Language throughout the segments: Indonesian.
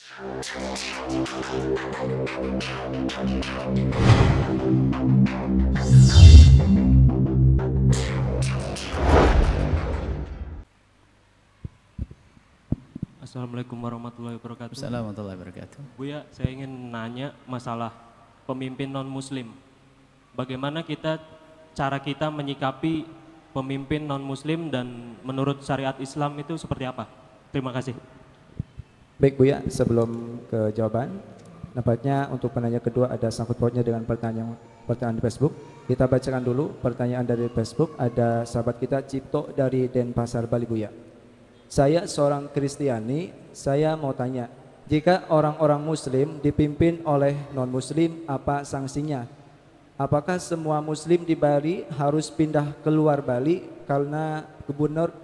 Assalamualaikum warahmatullahi wabarakatuh. Assalamualaikum warahmatullahi wabarakatuh. Buya, saya ingin nanya masalah pemimpin non-muslim. Bagaimana cara kita menyikapi pemimpin non-muslim dan menurut syariat Islam itu seperti apa? Terima kasih. Baik Buya, sebelum ke jawaban, nampaknya untuk penanya kedua ada sangkut pautnya dengan pertanyaan di Facebook. Kita bacakan dulu pertanyaan dari Facebook. Ada sahabat kita Cipto dari Denpasar, Bali, Buya. Saya seorang Kristiani, saya mau tanya, jika orang-orang muslim dipimpin oleh non-muslim, apa sanksinya? Apakah semua muslim di Bali harus pindah keluar Bali karena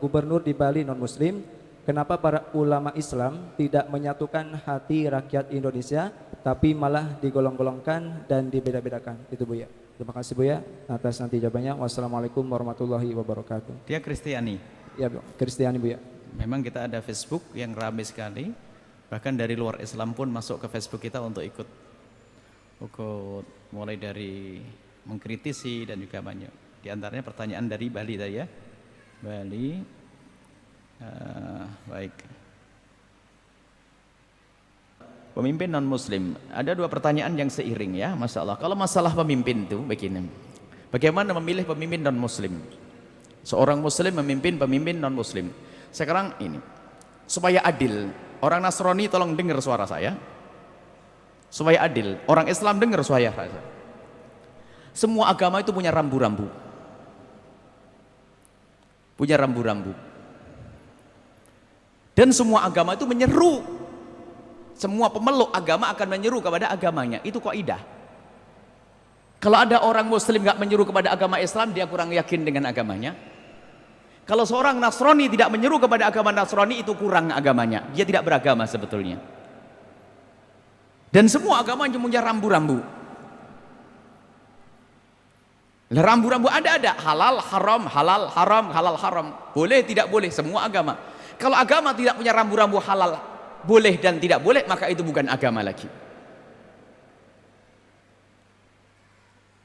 gubernur di Bali non-muslim? Kenapa para ulama Islam tidak menyatukan hati rakyat Indonesia, tapi malah digolong-golongkan dan dibeda-bedakan? Itu Buya. Terima kasih Buya atas nanti jawabannya. Wassalamualaikum warahmatullahi wabarakatuh. Dia Kristiani. Ya, Kristiani Buya. Memang kita ada Facebook yang ramai sekali. Bahkan dari luar Islam pun masuk ke Facebook kita untuk ikut mulai dari mengkritisi dan juga banyak. Di antaranya pertanyaan dari Bali tadi ya. Bali. Baik. Pemimpin non muslim. Ada dua pertanyaan yang seiring ya, Masya Allah. Kalau masalah pemimpin itu begini. Bagaimana memilih pemimpin non muslim? Seorang muslim memimpin pemimpin non muslim. Sekarang ini, supaya adil, orang Nasrani tolong dengar suara saya. Supaya adil, orang Islam dengar suara saya. Semua agama itu punya rambu-rambu. Punya rambu-rambu. Dan semua agama itu menyeru. Semua pemeluk agama akan menyeru kepada agamanya. Itu kaidah. Kalau ada orang muslim gak menyeru kepada agama Islam, dia kurang yakin dengan agamanya. Kalau seorang Nasrani tidak menyeru kepada agama Nasrani, itu kurang agamanya. Dia tidak beragama sebetulnya. Dan semua agama punya rambu-rambu. Rambu-rambu ada halal, haram, halal, haram, halal, haram. Boleh, tidak boleh, semua agama. Kalau agama tidak punya rambu-rambu halal, boleh dan tidak boleh, maka itu bukan agama lagi.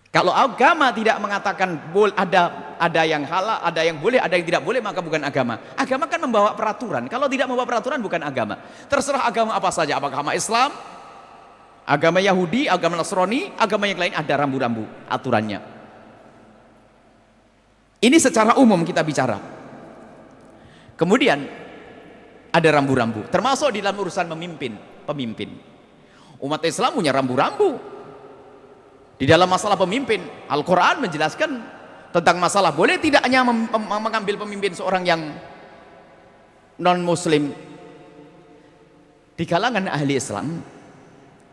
Kalau agama tidak mengatakan ada yang halal, ada yang boleh, ada yang tidak boleh, maka bukan agama. Agama kan membawa peraturan. Kalau tidak membawa peraturan bukan agama. Terserah agama apa saja, apakah agama Islam, agama Yahudi, agama Nasrani, agama yang lain, ada rambu-rambu aturannya. Ini secara umum kita bicara. Kemudian ada rambu-rambu, termasuk di dalam urusan pemimpin. Umat Islam punya rambu-rambu. Di dalam masalah pemimpin, Al-Quran menjelaskan tentang masalah boleh tidaknya mengambil pemimpin seorang yang non-muslim di kalangan ahli Islam.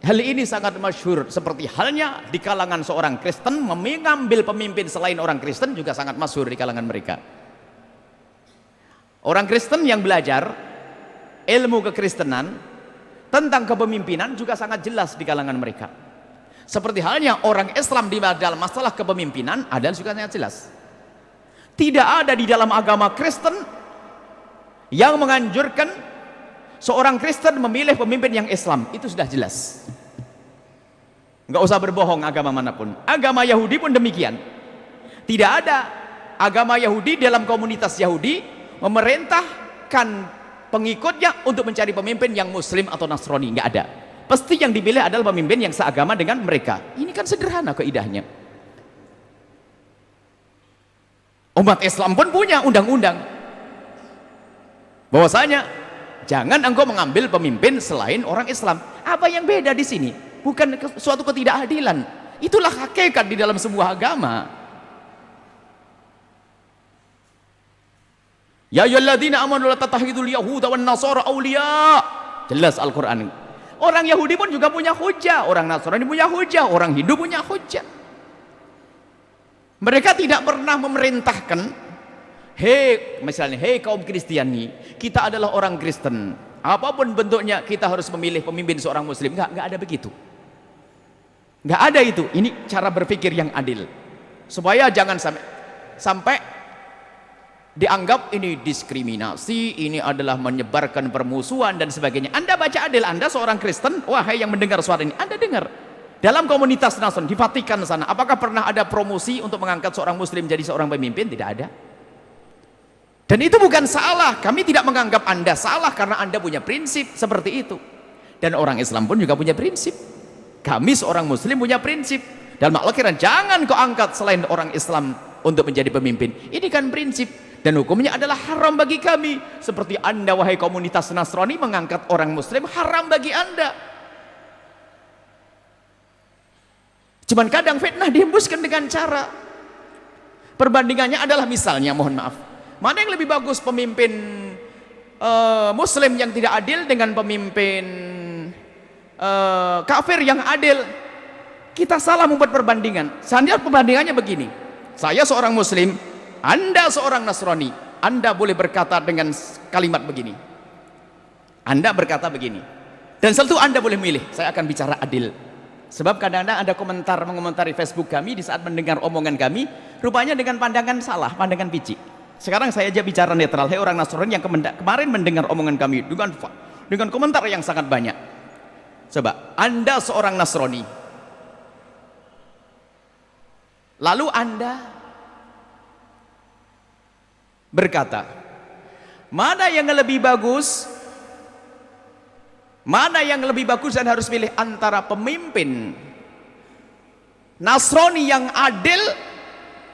Hal ini sangat masyhur, seperti halnya di kalangan seorang Kristen mengambil pemimpin selain orang Kristen juga sangat masyhur di kalangan mereka. Orang Kristen yang belajar ilmu kekristenan tentang kepemimpinan juga sangat jelas di kalangan mereka. Seperti halnya orang Islam di dalam masalah kepemimpinan ada juga sangat jelas. Tidak ada di dalam agama Kristen yang menganjurkan seorang Kristen memilih pemimpin yang Islam. Itu sudah jelas. Nggak usah berbohong agama manapun. Agama Yahudi pun demikian. Tidak ada agama Yahudi dalam komunitas Yahudi memerintahkan pengikutnya untuk mencari pemimpin yang Muslim atau Nasrani. Nggak ada. Pasti yang dipilih adalah pemimpin yang seagama dengan mereka. Ini kan sederhana kaidahnya. Umat Islam pun punya undang-undang bahwasanya jangan engkau mengambil pemimpin selain orang Islam. Apa yang beda di sini? Bukan suatu ketidakadilan. Itulah hakikat di dalam sebuah agama. Ya ayyuhalladzina amanu la tattakhidul yahuda wan nasara awliya. Jelas Al-Qur'an. Orang Yahudi pun juga punya hujah, orang Nasrani punya hujah, orang Hindu punya hujah. Mereka tidak pernah memerintahkan, misalnya, kaum Kristiani, kita adalah orang Kristen, apapun bentuknya kita harus memilih pemimpin seorang Muslim. Nggak ada begitu. Nggak ada itu. Ini cara berpikir yang adil, supaya jangan sampai dianggap ini diskriminasi, ini adalah menyebarkan permusuhan dan sebagainya. Anda baca adil, Anda seorang Kristen, wahai yang mendengar suara ini, Anda dengar dalam komunitas Nasrani di Vatikan sana, apakah pernah ada promosi untuk mengangkat seorang muslim jadi seorang pemimpin? Tidak ada. Dan itu bukan salah, kami tidak menganggap Anda salah karena Anda punya prinsip seperti itu. Dan orang Islam pun juga punya prinsip. Kami seorang muslim punya prinsip. Dalam Al-Quran, jangan kau angkat selain orang Islam untuk menjadi pemimpin. Ini kan prinsip. Dan hukumnya adalah haram bagi kami. Seperti Anda wahai komunitas Nasrani mengangkat orang muslim, haram bagi Anda. Cuman kadang fitnah dihembuskan dengan cara, perbandingannya adalah misalnya, mohon maaf, mana yang lebih bagus, pemimpin muslim yang tidak adil dengan pemimpin kafir yang adil? Kita salah membuat perbandingan. Seandainya perbandingannya begini, saya seorang muslim, Anda seorang Nasrani, Anda boleh berkata dengan kalimat begini, Anda berkata begini, dan tentu Anda boleh milih, saya akan bicara adil. Sebab kadang-kadang ada mengomentari Facebook kami di saat mendengar omongan kami, rupanya dengan pandangan salah, pandangan picik. Sekarang saya aja bicara netral, hai orang Nasrani yang kemarin mendengar omongan kami dengan komentar yang sangat banyak. Coba, Anda seorang Nasrani, lalu Anda berkata, mana yang lebih bagus? Mana yang lebih bagus dan harus pilih antara pemimpin Nasrani yang adil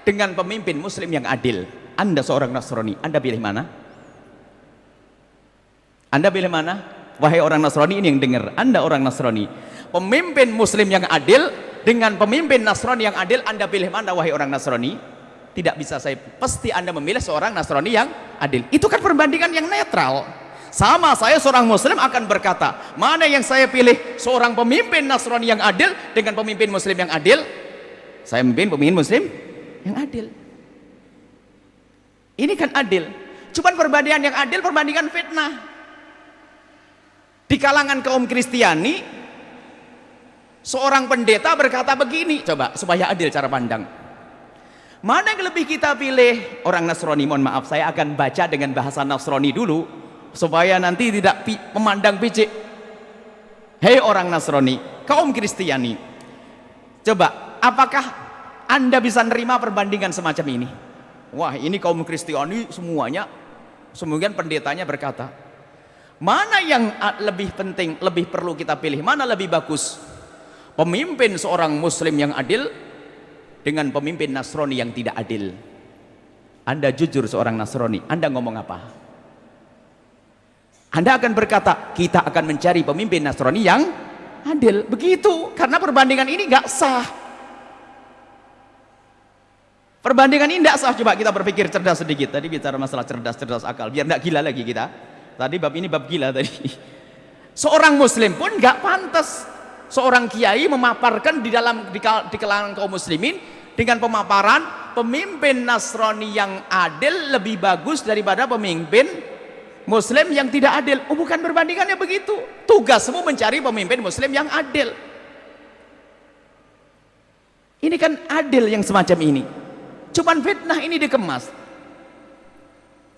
dengan pemimpin muslim yang adil? Anda seorang Nasrani, Anda pilih mana? Anda pilih mana? Wahai orang Nasrani ini yang dengar, Anda orang Nasrani, pemimpin muslim yang adil dengan pemimpin Nasrani yang adil, Anda pilih mana wahai orang Nasrani? Tidak bisa saya, pasti Anda memilih seorang Nasrani yang adil. Itu kan perbandingan yang netral. Sama saya seorang muslim akan berkata, mana yang saya pilih, seorang pemimpin Nasrani yang adil dengan pemimpin muslim yang adil? Saya memilih pemimpin muslim yang adil. Ini kan adil. Cuman perbandingan yang adil, perbandingan fitnah. Di kalangan kaum Kristiani, seorang pendeta berkata begini, coba supaya adil cara pandang. Mana yang lebih kita pilih? Orang Nasrani, mohon maaf, saya akan baca dengan bahasa Nasrani dulu supaya nanti tidak memandang picik. Hei orang Nasrani, kaum Kristiani, coba apakah Anda bisa nerima perbandingan semacam ini? Wah, ini kaum Kristiani semuanya, semuanya pendetanya berkata, mana yang lebih penting, lebih perlu kita pilih, mana lebih bagus? Pemimpin seorang muslim yang adil dengan pemimpin Nasrani yang tidak adil. Anda jujur seorang Nasrani, Anda ngomong apa? Anda akan berkata, kita akan mencari pemimpin Nasrani yang adil. Begitu, karena perbandingan ini nggak sah. Perbandingan ini nggak sah. Coba kita berpikir cerdas sedikit. Tadi bicara masalah cerdas akal, biar nggak gila lagi kita. Tadi bab ini bab gila tadi. Seorang muslim pun nggak pantas seorang kiai memaparkan di kalangan kaum muslimin dengan pemaparan pemimpin Nasrani yang adil lebih bagus daripada pemimpin muslim yang tidak adil. Oh, bukan, perbandingannya begitu. Tugasmu mencari pemimpin muslim yang adil. Ini kan adil yang semacam ini. Cuman fitnah ini dikemas.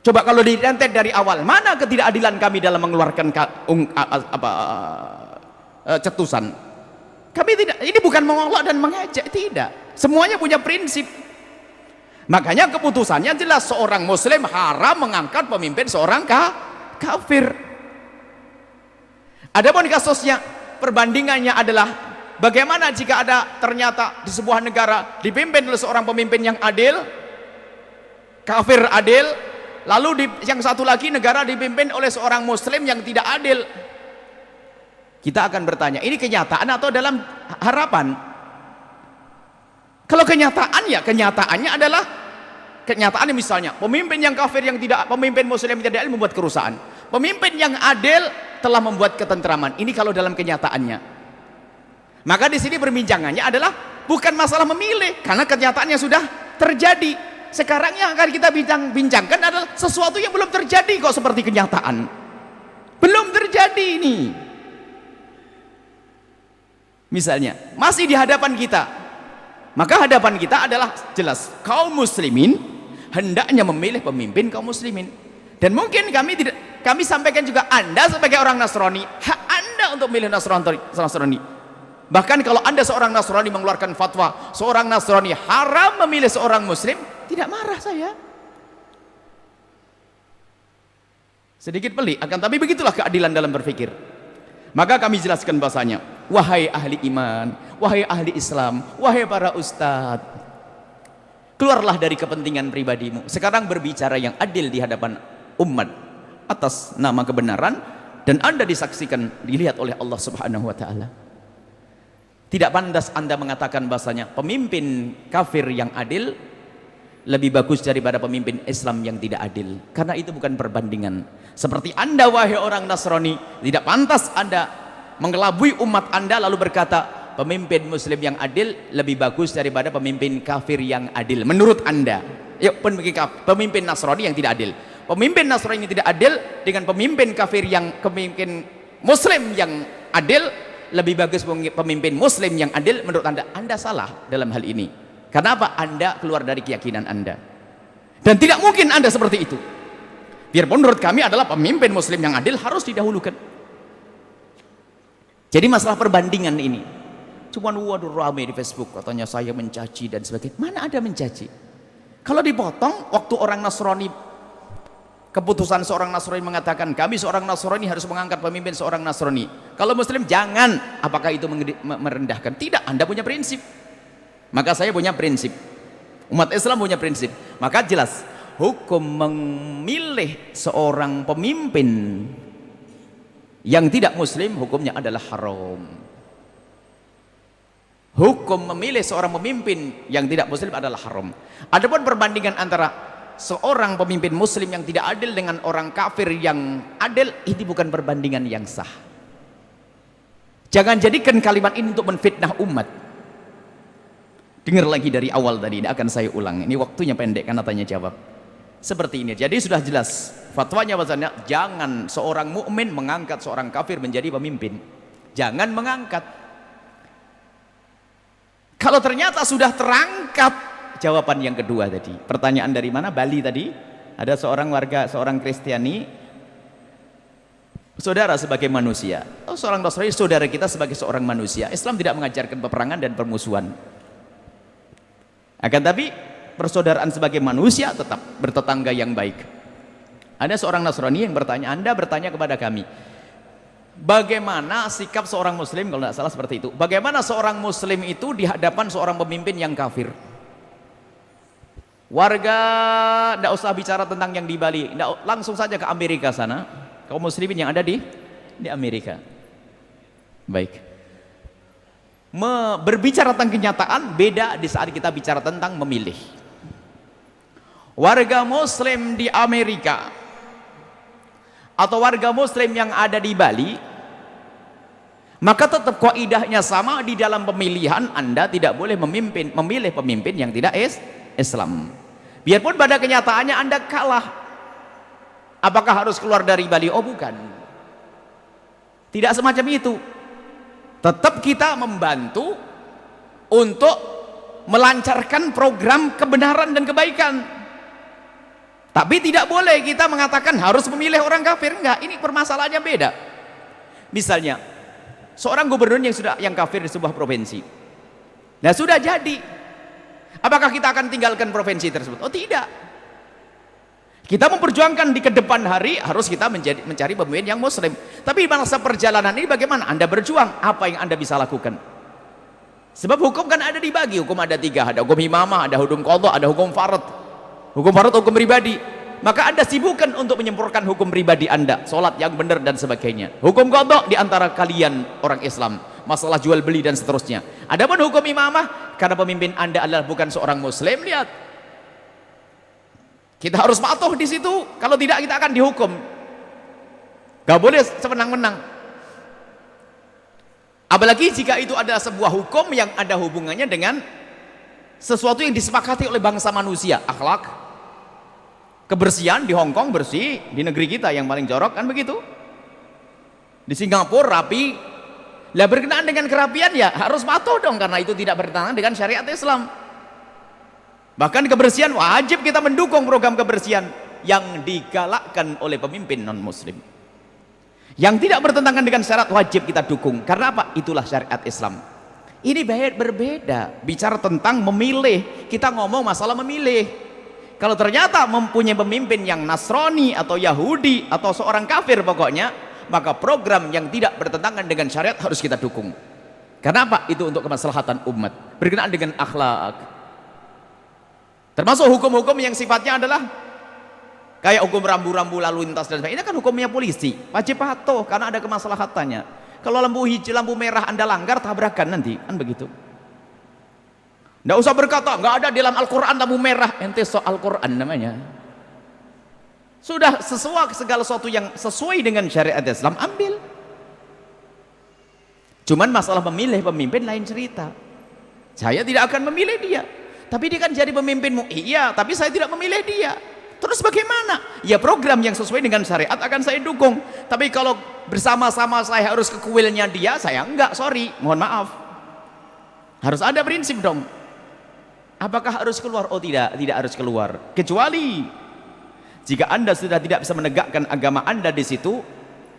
Coba kalau direntet dari awal, mana ketidakadilan kami dalam mengeluarkan cetusan? Kami tidak, ini bukan mengolok dan mengejek, tidak. Semuanya punya prinsip. Makanya keputusannya jelas, seorang muslim haram mengangkat pemimpin seorang kafir. Adapun kasusnya, perbandingannya adalah bagaimana jika ada ternyata di sebuah negara dipimpin oleh seorang pemimpin yang adil, kafir adil, lalu yang satu lagi negara dipimpin oleh seorang muslim yang tidak adil. Kita akan bertanya, ini kenyataan atau dalam harapan? Kalau kenyataannya adalah kenyataannya misalnya pemimpin yang kafir yang tidak, pemimpin muslim yang tidak adil membuat kerusakan, pemimpin yang adil telah membuat ketentraman. Ini kalau dalam kenyataannya. Maka di sini perbincangannya adalah bukan masalah memilih, karena kenyataannya sudah terjadi. Sekarang yang akan kita bincangkan adalah sesuatu yang belum terjadi kok, seperti kenyataan belum terjadi ini. Misalnya masih di hadapan kita, maka hadapan kita adalah jelas kaum muslimin hendaknya memilih pemimpin kaum muslimin. Dan mungkin kami sampaikan juga, Anda sebagai orang Nasrani, hak Anda untuk memilih Nasrani. Bahkan kalau Anda seorang Nasrani mengeluarkan fatwa seorang Nasrani haram memilih seorang muslim, tidak marah saya. Sedikit pelik, akan tapi begitulah keadilan dalam berpikir. Maka kami jelaskan bahasanya, wahai ahli iman, wahai ahli Islam, wahai para ustadz, keluarlah dari kepentingan pribadimu. Sekarang berbicara yang adil di hadapan umat atas nama kebenaran, dan Anda disaksikan, dilihat oleh Allah Subhanahu wa taala. Tidak pantas Anda mengatakan bahasanya pemimpin kafir yang adil lebih bagus daripada pemimpin Islam yang tidak adil, karena itu bukan perbandingan. Seperti Anda wahai orang Nasrani, tidak pantas Anda mengelabui umat Anda lalu berkata pemimpin muslim yang adil lebih bagus daripada pemimpin kafir yang adil menurut Anda. Yuk, pemimpin Nasrani yang tidak adil, pemimpin Nasrani yang tidak adil dengan pemimpin kafir yang pemimpin muslim yang adil lebih bagus pemimpin muslim yang adil menurut Anda. Anda salah dalam hal ini. Karena apa? Anda keluar dari keyakinan Anda. Dan tidak mungkin Anda seperti itu. Biarpun menurut kami adalah pemimpin muslim yang adil harus didahulukan. Jadi masalah perbandingan ini, cuman waduh rame di Facebook katanya saya mencaci dan sebagainya. Mana ada mencaci? Kalau dipotong waktu orang Nasrani, keputusan seorang Nasrani mengatakan kami seorang Nasrani harus mengangkat pemimpin seorang Nasrani. Kalau muslim jangan. Apakah itu merendahkan? Tidak, Anda punya prinsip. Maka saya punya prinsip, umat Islam punya prinsip. Maka jelas hukum memilih seorang pemimpin yang tidak muslim hukumnya adalah haram. Hukum memilih seorang pemimpin yang tidak muslim adalah haram. Adapun perbandingan antara seorang pemimpin muslim yang tidak adil dengan orang kafir yang adil, ini bukan perbandingan yang sah. Jangan jadikan kalimat ini untuk menfitnah umat. Dengar lagi dari awal tadi, tidak akan saya ulang. Ini waktunya pendek karena tanya jawab. Seperti ini. Jadi sudah jelas fatwanya bahasanya jangan seorang mukmin mengangkat seorang kafir menjadi pemimpin. Jangan mengangkat. Kalau ternyata sudah terangkat, jawaban yang kedua tadi. Pertanyaan dari mana? Bali tadi. Ada seorang warga, seorang Kristiani, saudara sebagai manusia. Oh, seorang Nasrani saudara kita sebagai seorang manusia. Islam tidak mengajarkan peperangan dan permusuhan. Akan tapi persaudaraan sebagai manusia tetap bertetangga yang baik. Ada seorang Nasrani yang bertanya, Anda bertanya kepada kami, bagaimana sikap seorang muslim, kalau tidak salah seperti itu, bagaimana seorang muslim itu di hadapan seorang pemimpin yang kafir? Warga tidak usah bicara tentang yang di Bali, langsung saja ke Amerika sana, kaum muslimin yang ada di Amerika. Baik. Berbicara tentang kenyataan beda di saat kita bicara tentang memilih. Warga muslim di Amerika atau warga muslim yang ada di Bali, maka tetap kaidahnya sama. Di dalam pemilihan Anda tidak boleh memilih pemimpin yang tidak Islam. Biarpun pada kenyataannya Anda kalah. Apakah harus keluar dari Bali? Oh bukan, tidak semacam itu. Tetap kita membantu untuk melancarkan program kebenaran dan kebaikan. Tapi tidak boleh kita mengatakan harus memilih orang kafir. Enggak, ini permasalahannya beda. Misalnya, seorang gubernur yang kafir di sebuah provinsi. Nah, sudah jadi. Apakah kita akan tinggalkan provinsi tersebut? Oh, tidak. Kita memperjuangkan di kedepan hari harus kita mencari pemimpin yang muslim. Tapi masa perjalanan ini bagaimana? Anda berjuang, apa yang Anda bisa lakukan? Sebab hukum kan ada dibagi, hukum ada 3, ada hukum imamah, ada hukum qadha, ada hukum farad. Hukum farad hukum pribadi. Maka Anda sibukkan untuk menyempurnakan hukum pribadi Anda, sholat yang benar dan sebagainya. Hukum qadha di antara kalian orang Islam, masalah jual beli dan seterusnya. Adapun hukum imamah, karena pemimpin Anda adalah bukan seorang muslim, lihat. Kita harus patuh di situ, kalau tidak kita akan dihukum. Gak boleh semenang-menang. Apalagi jika itu adalah sebuah hukum yang ada hubungannya dengan sesuatu yang disepakati oleh bangsa manusia, akhlak, kebersihan. Di Hong Kong bersih, di negeri kita yang paling jorok kan begitu. Di Singapura rapi. Lah berkenaan dengan kerapian ya harus patuh dong, karena itu tidak bertentangan dengan syariat Islam. Bahkan kebersihan wajib kita mendukung program kebersihan yang digalakkan oleh pemimpin non muslim. Yang tidak bertentangan dengan syariat wajib kita dukung. Karena apa? Itulah syariat Islam. Ini berbeda. Bicara tentang memilih, kita ngomong masalah memilih. Kalau ternyata mempunyai pemimpin yang Nasrani atau Yahudi atau seorang kafir pokoknya, maka program yang tidak bertentangan dengan syariat harus kita dukung. Karena apa? Itu untuk kemaslahatan umat, berkenaan dengan akhlak. Termasuk hukum-hukum yang sifatnya adalah kayak hukum rambu-rambu lalu lintas dan sebagainya. Ini kan hukumnya polisi, wajib patuh karena ada kemaslahatannya. Kalau lampu hijau, lampu merah Anda langgar, tabrakan nanti, kan begitu. Nggak usah berkata nggak ada di dalam Al-Quran lampu merah, ente soal Quran namanya. Sudah sesuai segala sesuatu yang sesuai dengan syariat Islam, ambil. Cuman masalah memilih pemimpin lain cerita. Saya tidak akan memilih dia, tapi dia kan jadi pemimpinmu. Iya, tapi saya tidak memilih dia. Terus bagaimana? Ya program yang sesuai dengan syariat akan saya dukung. Tapi kalau bersama-sama saya harus ke kuilnya dia, saya enggak, sorry, mohon maaf. Harus ada prinsip dong. Apakah harus keluar? Oh tidak, tidak harus keluar. Kecuali jika Anda sudah tidak bisa menegakkan agama Anda di situ,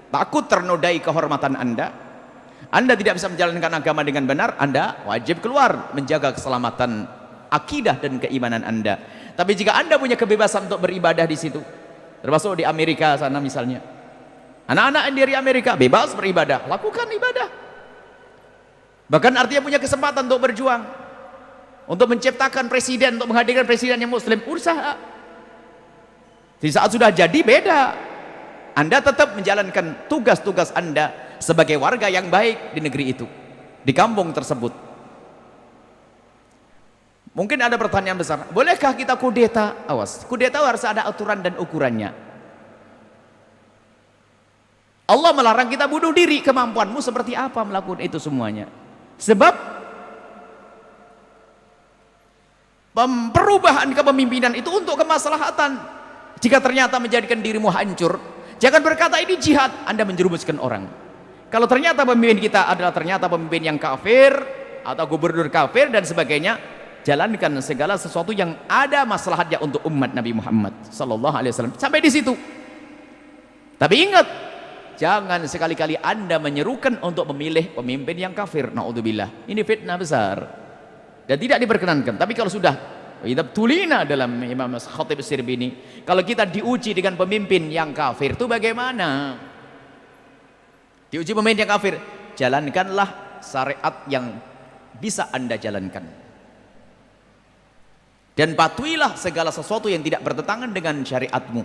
takut ternodai kehormatan Anda tidak bisa menjalankan agama dengan benar, Anda wajib keluar menjaga keselamatan akidah dan keimanan Anda. Tapi jika Anda punya kebebasan untuk beribadah di situ, termasuk di Amerika sana misalnya, anak-anak dari Amerika bebas beribadah, lakukan ibadah. Bahkan artinya punya kesempatan untuk berjuang, untuk menciptakan presiden, untuk menghadirkan presiden yang muslim, usaha. Di saat sudah jadi beda. Anda tetap menjalankan tugas-tugas Anda sebagai warga yang baik di negeri itu, di kampung tersebut. Mungkin ada pertanyaan besar, bolehkah kita kudeta? Awas, kudeta harus ada aturan dan ukurannya. Allah melarang kita bunuh diri. Kemampuanmu seperti apa melakukan itu semuanya? Sebab perubahan kepemimpinan itu untuk kemaslahatan. Jika ternyata menjadikan dirimu hancur, jangan berkata ini jihad, Anda menjerumuskan orang. Kalau ternyata pemimpin kita adalah ternyata pemimpin yang kafir atau gubernur kafir dan sebagainya, jalankan segala sesuatu yang ada maslahatnya untuk umat Nabi Muhammad sallallahu alaihi wasallam. Sampai di situ. Tapi ingat, jangan sekali-kali Anda menyerukan untuk memilih pemimpin yang kafir. Naudzubillah. Ini fitnah besar dan tidak diperkenankan. Tapi kalau sudah tulina dalam Imam Khatib Sirbini, kalau kita diuji dengan pemimpin yang kafir itu bagaimana? Diuji pemimpin yang kafir, jalankanlah syariat yang bisa Anda jalankan. Dan patuhilah segala sesuatu yang tidak bertentangan dengan syariatmu.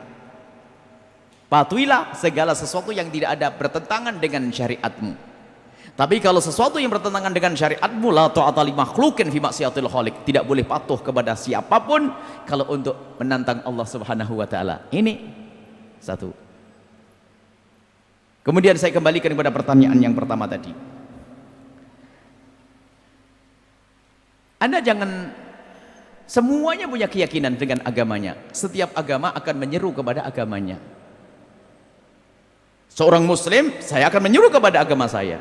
Patuhilah segala sesuatu yang tidak ada bertentangan dengan syariatmu. Tapi kalau sesuatu yang bertentangan dengan syariatmu, la ta'ata li makhluqin fi maksiatil khaliq, tidak boleh patuh kepada siapapun kalau untuk menantang Allah Subhanahu wa taala. Ini satu. Kemudian saya kembalikan kepada pertanyaan yang pertama tadi. Anda jangan semuanya punya keyakinan dengan agamanya. Setiap agama akan menyeru kepada agamanya. Seorang muslim, saya akan menyeru kepada agama saya.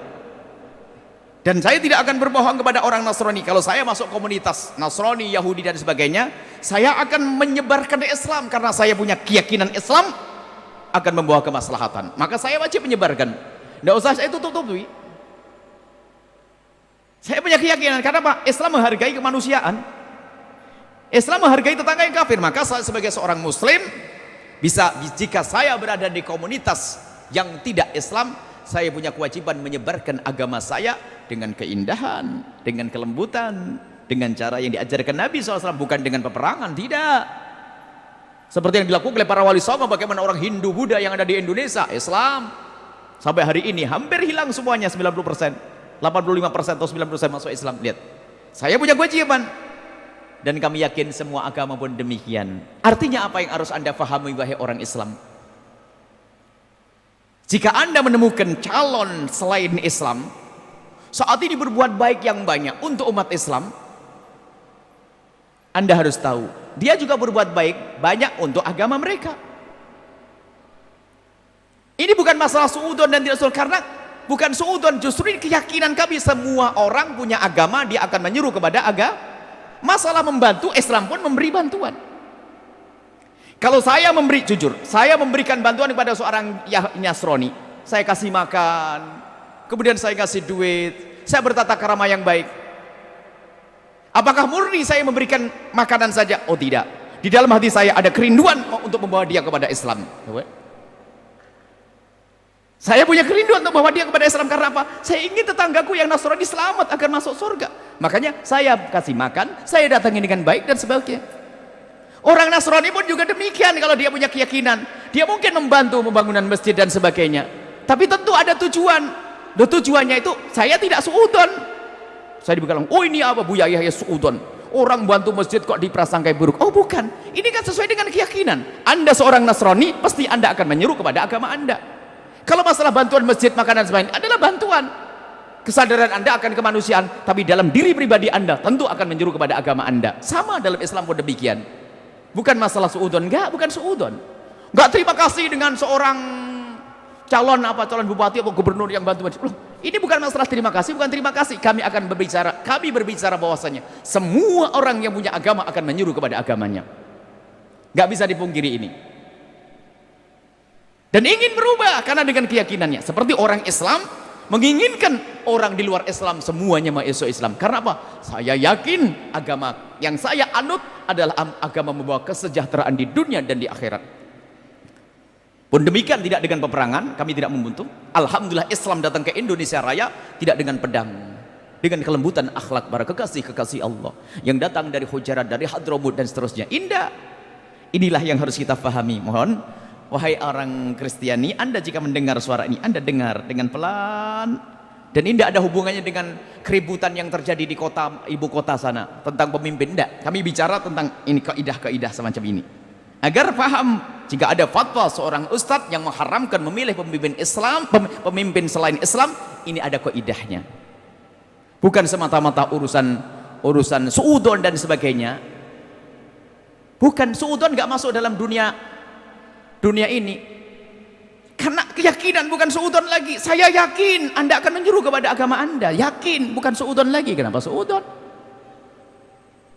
Dan saya tidak akan berbohong kepada orang Nasrani. Kalau saya masuk komunitas Nasrani, Yahudi dan sebagainya, saya akan menyebarkan Islam karena saya punya keyakinan Islam akan membawa kemaslahatan. Maka saya wajib menyebarkan. Tidak usah saya tutup-tutupi. Saya punya keyakinan karena apa? Islam menghargai kemanusiaan. Islam menghargai tetangga yang kafir. Maka saya sebagai seorang muslim bisa, jika saya berada di komunitas yang tidak Islam, saya punya kewajiban menyebarkan agama saya dengan keindahan, dengan kelembutan, dengan cara yang diajarkan Nabi SAW, bukan dengan peperangan, tidak. Seperti yang dilakukan oleh para wali songo, bagaimana orang Hindu Buddha yang ada di Indonesia, Islam sampai hari ini hampir hilang semuanya, 90%, 85% atau 90% masuk Islam. Lihat, saya punya kewajiban. Dan kami yakin semua agama pun demikian. Artinya apa yang harus Anda pahami wahai orang Islam? Jika Anda menemukan calon selain Islam saat ini berbuat baik yang banyak untuk umat Islam, Anda harus tahu dia juga berbuat baik banyak untuk agama mereka. Ini bukan masalah suudon dan tidak suudon, karena bukan suudon, justru ini keyakinan kami. Semua orang punya agama, dia akan menyeru kepada Masalah membantu, Islam pun memberi bantuan. Kalau saya memberi, jujur, saya memberikan bantuan kepada seorang Nasrani, saya kasih makan, kemudian saya kasih duit, saya bertata krama yang baik. Apakah murni saya memberikan makanan saja? Oh tidak. Di dalam hati saya ada kerinduan untuk membawa dia kepada Islam. Saya punya kerinduan untuk membawa dia kepada Islam. Karena apa? Saya ingin tetanggaku yang Nasrani selamat agar masuk surga. Makanya saya kasih makan, saya datangi dengan baik dan sebagainya. Orang Nasrani pun juga demikian. Kalau dia punya keyakinan, dia mungkin membantu pembangunan masjid dan sebagainya. Tapi tentu ada tujuan. Tujuannya itu saya tidak suudon. Saya dibilang, oh ini apa Buya Yahya suudon, orang bantu masjid kok diprasangkai buruk. Oh bukan, ini kan sesuai dengan keyakinan. Anda seorang Nasrani, pasti Anda akan menyeru kepada agama Anda. Kalau masalah bantuan masjid, makanan sebagainya adalah bantuan. Kesadaran Anda akan kemanusiaan, tapi dalam diri pribadi Anda tentu akan menyeru kepada agama Anda. Sama dalam Islam pun demikian. Bukan masalah suudon, enggak, bukan suudon. Enggak terima kasih dengan seorang calon bupati atau gubernur yang bantu. Ini bukan masalah terima kasih, bukan terima kasih. Kami berbicara bahwasanya semua orang yang punya agama akan menyuruh kepada agamanya. Gak bisa dipungkiri ini. Dan ingin berubah karena dengan keyakinannya. Seperti orang Islam menginginkan orang di luar Islam semuanya masuk Islam. Karena apa? Saya yakin agama yang saya anut adalah agama membawa kesejahteraan di dunia dan di akhirat. Pun demikian tidak dengan peperangan, kami tidak membunuh. Alhamdulillah Islam datang ke Indonesia Raya tidak dengan pedang, dengan kelembutan akhlak para kekasih-kekasih Allah yang datang dari Hujarat, dari Hadramut dan seterusnya. Indah. Inilah yang harus kita pahami. Mohon, wahai orang Kristiani, Anda jika mendengar suara ini, Anda dengar dengan pelan. Dan ini tidak ada hubungannya dengan keributan yang terjadi di ibu kota sana tentang pemimpin. Tidak. Kami bicara tentang ini kaidah-kaidah semacam ini. Agar paham, jika ada fatwa seorang ustadz yang mengharamkan memilih pemimpin Islam, pemimpin selain Islam, ini ada kaidahnya. Bukan semata-mata urusan suudon dan sebagainya. Bukan, suudon nggak masuk dalam dunia ini. Karena keyakinan bukan suudon lagi. Saya yakin Anda akan menyeru kepada agama Anda. Yakin, bukan suudon lagi. Kenapa suudon?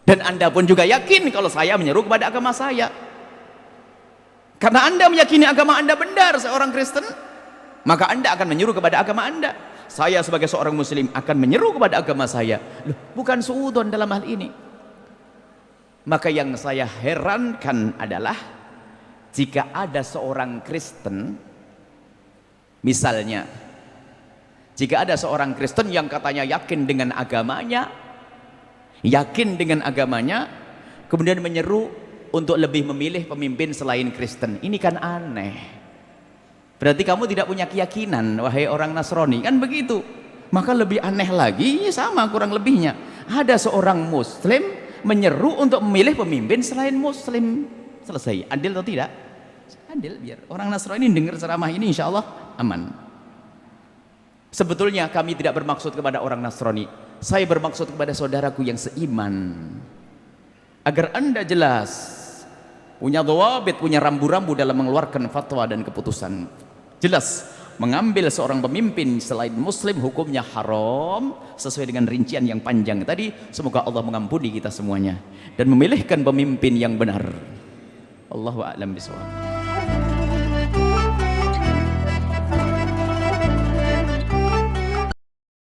Dan Anda pun juga yakin kalau saya menyeru kepada agama saya. Karena Anda meyakini agama Anda benar, seorang Kristen, maka Anda akan menyeru kepada agama Anda. Saya sebagai seorang Muslim akan menyeru kepada agama saya. Loh, bukan suudon dalam hal ini. Maka yang saya herankan adalah jika ada seorang Kristen, misalnya, jika ada seorang Kristen yang katanya yakin dengan agamanya, kemudian menyeru untuk lebih memilih pemimpin selain Kristen. Ini kan aneh. Berarti kamu tidak punya keyakinan, wahai orang Nasrani, kan begitu. Maka lebih aneh lagi, sama kurang lebihnya. Ada seorang Muslim menyeru untuk memilih pemimpin selain Muslim. Selesai. Adil atau tidak? Adil, biar orang Nasrani dengar ceramah ini insya Allah aman. Sebetulnya kami tidak bermaksud kepada orang Nasrani. Saya bermaksud kepada saudaraku yang seiman. Agar Anda jelas, punya dhawabit, punya rambu-rambu dalam mengeluarkan fatwa dan keputusan. Jelas, mengambil seorang pemimpin selain Muslim hukumnya haram sesuai dengan rincian yang panjang tadi. Semoga Allah mengampuni kita semuanya dan memilihkan pemimpin yang benar. Allahu a'lam bishawab.